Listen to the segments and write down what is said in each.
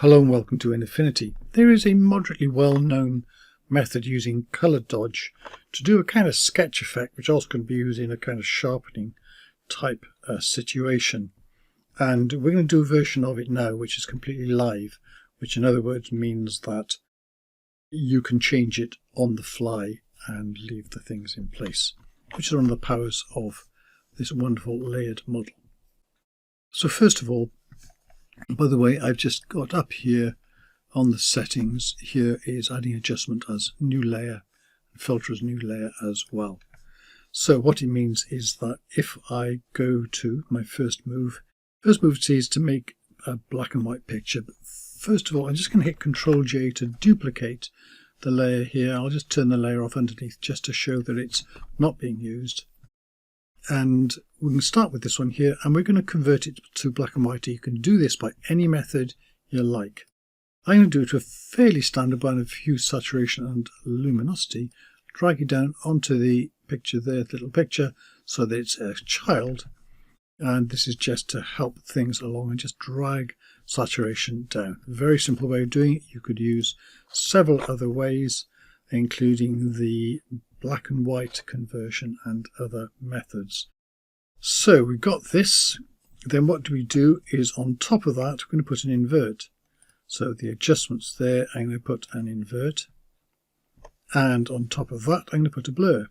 Hello and welcome to Affinity. There is a moderately well-known method using colour dodge to do a kind of sketch effect, which also can be used in a kind of sharpening type situation. And we're going to do a version of it now which is completely live, which in other words means that you can change it on the fly and leave the things in place, which is one of the powers of this wonderful layered model. So first of all, by the way, I've just got up here on the settings. Here is adding adjustment as new layer and filter as new layer as well. So what it means is that if I go to my first move is to make a black and white picture. But first of all, I'm just going to hit Ctrl J to duplicate the layer here. I'll just turn the layer off underneath just to show that it's not being used. And we can start with this one here, and we're going to convert it to black and white. You can do this by any method you like. I'm going to do it to a fairly standard one of hue, saturation and luminosity. Drag it down onto the picture there, the little picture, so that it's a child. And this is just to help things along, and just drag saturation down. A very simple way of doing it. You could use several other ways, including the black and white conversion and other methods. So we've got this. Then what do is on top of that we're going to put an invert. So the adjustments there, I'm going to put an invert, and on top of that I'm going to put a blur.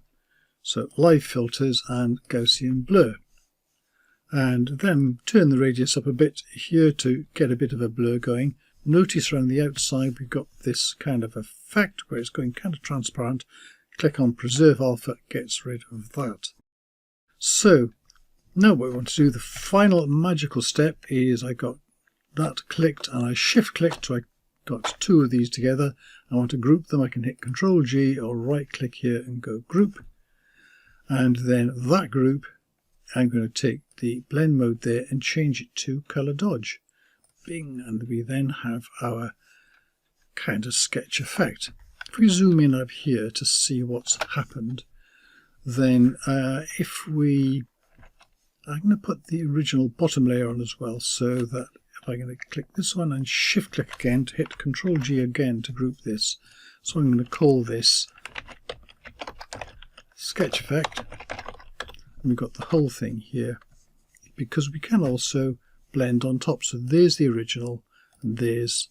So live filters and Gaussian blur, and then turn the radius up a bit here to get a bit of a blur going. Notice around the outside we've got this kind of effect where it's going kind of transparent. Click on Preserve Alpha, gets rid of that. So now what we want to do, the final magical step, is I got that clicked and I shift clicked, so I got two of these together. I want to group them. I can hit Ctrl G or right click here and go group. And then that group, I'm going to take the blend mode there and change it to color dodge. Bing, and we then have our kind of sketch effect. If we zoom in up here to see what's happened, then I'm going to put the original bottom layer on as well, so that if I'm going to click this one and shift click again to hit Ctrl G again to group this. So I'm going to call this sketch effect. And we've got the whole thing here, because we can also blend on top. So there's the original and there's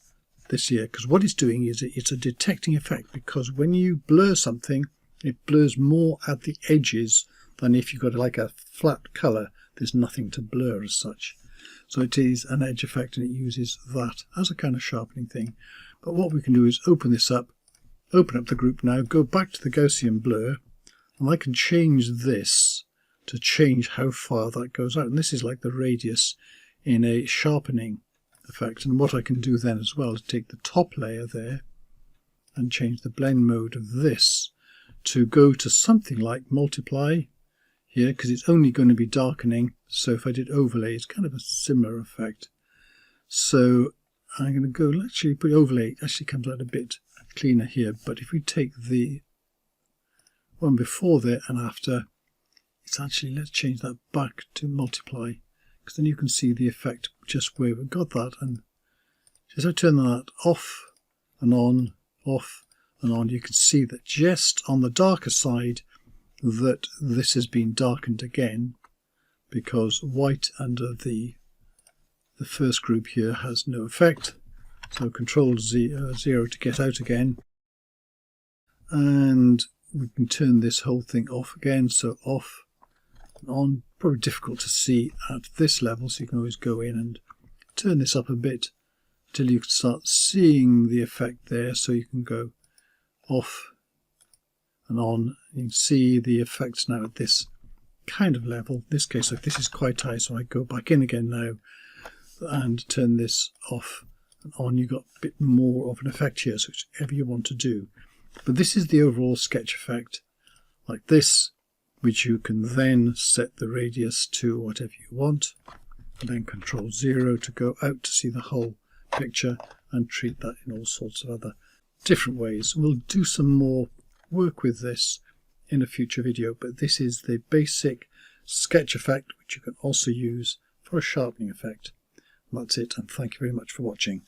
this here, because what it's doing is it's a detecting effect, because when you blur something, it blurs more at the edges than if you've got like a flat color. There's nothing to blur as such. So it is an edge effect, and it uses that as a kind of sharpening thing. But what we can do is open this up, open up the group now, go back to the Gaussian blur, and I can change this to change how far that goes out. And this is like the radius in a sharpening effect. And what I can do then as well is take the top layer there and change the blend mode of this to go to something like multiply here, because it's only going to be darkening. So if I did overlay, it's kind of a similar effect. So I'm going to go, actually put overlay, it actually comes out a bit cleaner here. But if we take the one before there and after, it's actually, let's change that back to multiply, because then you can see the effect just where we've got that. And as I turn that off and on, you can see that just on the darker side that this has been darkened again, because white under the first group here has no effect. So Ctrl Z0 to get out again, and we can turn this whole thing off again. So off and on, probably difficult to see at this level, so you can always go in and turn this up a bit until you can start seeing the effect there. So you can go off and on. You can see the effects now at this kind of level. In this case, like, this is quite high, so I go back in again now and turn this off and on. You got a bit more of an effect here, so whichever you want to do. But this is the overall sketch effect, like this, which you can then set the radius to whatever you want, and then Ctrl 0 to go out to see the whole picture, and treat that in all sorts of other different ways. We'll do some more work with this in a future video, but this is the basic sketch effect, which you can also use for a sharpening effect. And that's it, and thank you very much for watching.